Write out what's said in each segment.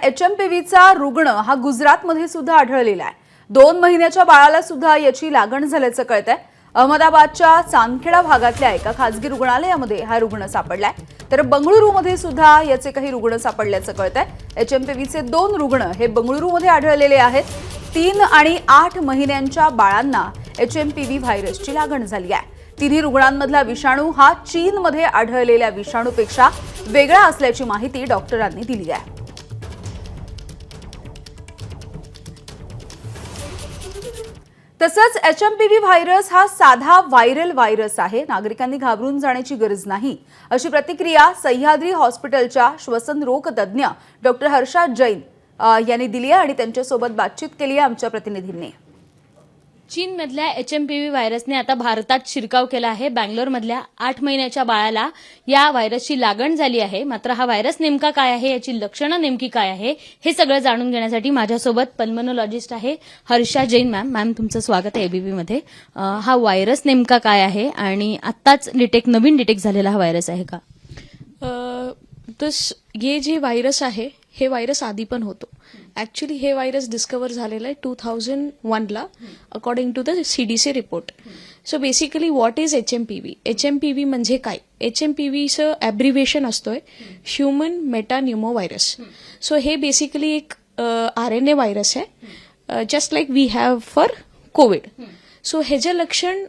HMPVचा रुग्ण हा गुजरातमध्ये सुद्धा आढळलेला आहे। 2 महिन्याच्या बाळाला सुद्धा याची लागण झाल्याचं कळतंय। अहमदाबादच्या चांदखेडा भागातल्या एका खासगी रुग्णालयामध्ये हा रुग्ण सापडलाय, तर बंगळुरूमध्ये सुद्धा याचे काही रुग्ण सापडल्याचं कळतंय। HMPVचे 2 रुग्ण हे बंगळुरूमध्ये आढळलेले आहेत। 3 आणि 8 महिन्यांच्या बाळांना HMPV व्हायरसची लागण झाली आहे। तिन्ही रुग्णांमधला विषाणू हा चीनमध्ये आढळलेल्या विषाणूपेक्षा वेगळा असल्याची माहिती डॉक्टरांनी दिली आहे। तसंच HMPV व्हायरस हा साधा व्हायरल व्हायरस आहे, नागरिकांनी घाबरून जाण्याची गरज नाही, अशी प्रतिक्रिया सह्याद्री हॉस्पिटलच्या श्वसन रोग तज्ञ डॉक्टर हर्षा जैन यांनी दिली आहे आणि त्यांच्यासोबत बातचीत केली आहे आमच्या प्रतिनिधींनी। चीनमधल्या HMPV व्हायरसने आता भारतात शिरकाव केला आहे। बंगलोरमधल्या 8 महिन्याच्या बाळाला या व्हायरसची लागण झाली आहे। मात्र हा व्हायरस नेमका काय आहे, याची लक्षणं नेमकी काय आहे, हे सगळं जाणून घेण्यासाठी माझ्यासोबत पल्मोनॉलॉजिस्ट आहे हर्षा जैन मॅम तुमचं स्वागत आहे एबीपी मध्ये। हा व्हायरस नेमका काय आहे आणि आत्ताच नवीन डिटेक्ट झालेला हा व्हायरस आहे का? ये जे व्हायरस आहे हे व्हायरस आधी पण होतो। ऍक्च्युली हे व्हायरस डिस्कवर झालेलं आहे 2001 ला according to the CDC report. So basically what is HMPV? HMPV म्हणजे काय? HMPVचं ॲब्रिव्हिएशन असतोय ह्युमन मेटान्युमो व्हायरस। सो हे बेसिकली एक RNA व्हायरस आहे, just like we have for Covid. So ह्याचं लक्षण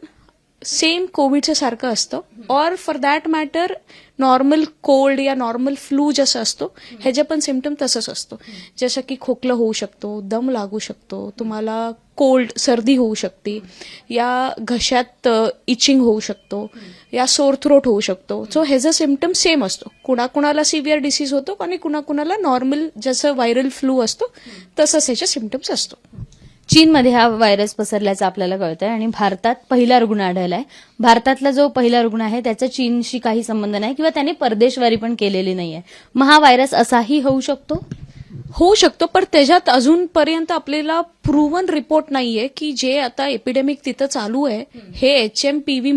सेम कोविडचं सारखं असतं, और for that matter normal cold या नॉर्मल फ्लू जसं असतो ह्याचं पण सिम्पटम तसंच असतो। जसं की खोकलं होऊ शकतो, दम लागू शकतो, तुम्हाला कोल्ड सर्दी होऊ शकते, या घशात इचिंग होऊ शकतो, या सोर थ्रोट होऊ शकतो। सो ह्याचा सिम्पटम सेम असतो। कुणाकुणाला सिव्हिअर डिसीज होतो आणि कुणाकुणाला नॉर्मल जसं व्हायरल फ्लू असतो तसंच ह्याचे सिम्पटम्स असतो। चीनमध्ये हा व्हायरस पसरल्याचं आपल्याला कळतंय आणि भारतात पहिला रुग्ण आढळलाय। भारतातला जो पहिला रुग्ण आहे त्याचा चीनशी काही संबंध नाही किंवा त्याने परदेशवारी पण केलेली नाहीये। मग हा व्हायरस असाही होऊ शकतो, पण त्याच्यात अजूनपर्यंत आपल्याला प्रूव्हन रिपोर्ट नाहीये की जे आता एपिडेमिक तिथं चालू आहे हे HMPV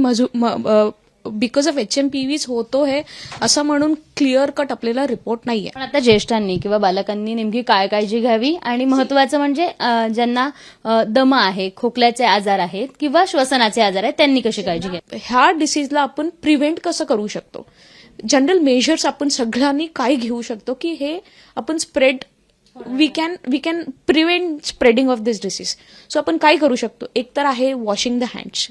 बिकॉज ऑफ HMPVच होतो हे असं म्हणून क्लिअर कट आपल्याला रिपोर्ट नाहीये। पण आता ज्येष्ठांनी किंवा बालकांनी नेमकी काय काळजी घ्यावी आणि महत्वाचं म्हणजे ज्यांना दमा आहे, खोकल्याचे आजार आहेत किंवा श्वसनाचे आजार आहेत त्यांनी कशी काळजी घ्यावी? ह्या डिसीजला आपण प्रिव्हेंट कसं करू शकतो? जनरल मेजर्स आपण सगळ्यांनी काय घेऊ शकतो की हे आपण we can prevent spreading of this disease. So आपण काय करू शकतो? एक तर आहे washing the hands,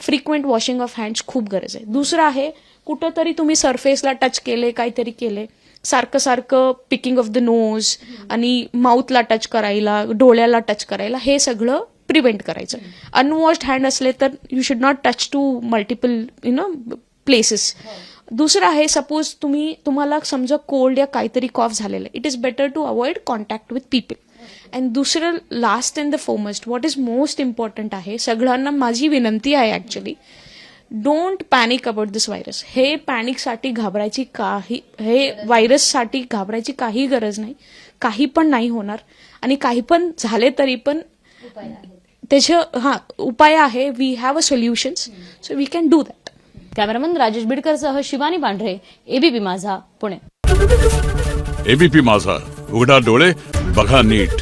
frequent washing of hands खूप गरज आहे। दुसरं आहे कुठंतरी तुम्ही सरफेसला टच केले, काहीतरी केले, सारखं पिकिंग ऑफ द नोज आणि माउथला टच करायला, डोळ्याला टच करायला, हे सगळं प्रिव्हेंट करायचं। अनवॉश्ड हँड असले तर you should not touch to multiple places. दुसरं आहे सपोज तुम्हाला समजा कोल्ड या काहीतरी कॉफ झालेलं, it is better to avoid contact with people. And दुसरं last and the foremost what is most important आहे, सगळ्यांना माझी विनंती आहे actually, don't panic about this virus. हे पॅनिकसाठी घाबरायची हे व्हायरससाठी घाबरायची काही गरज नाही, काही पण नाही होणार आणि काही पण झाले तरी पण त्याचे उपाय आहे। We have a solutions, so we can do that. Cameraman Rajesh बिडकरसह शिवानी पांढरे, एबीपी माझा, पुणे। एबीपी माझा, उघडा डोळे बघा नीट।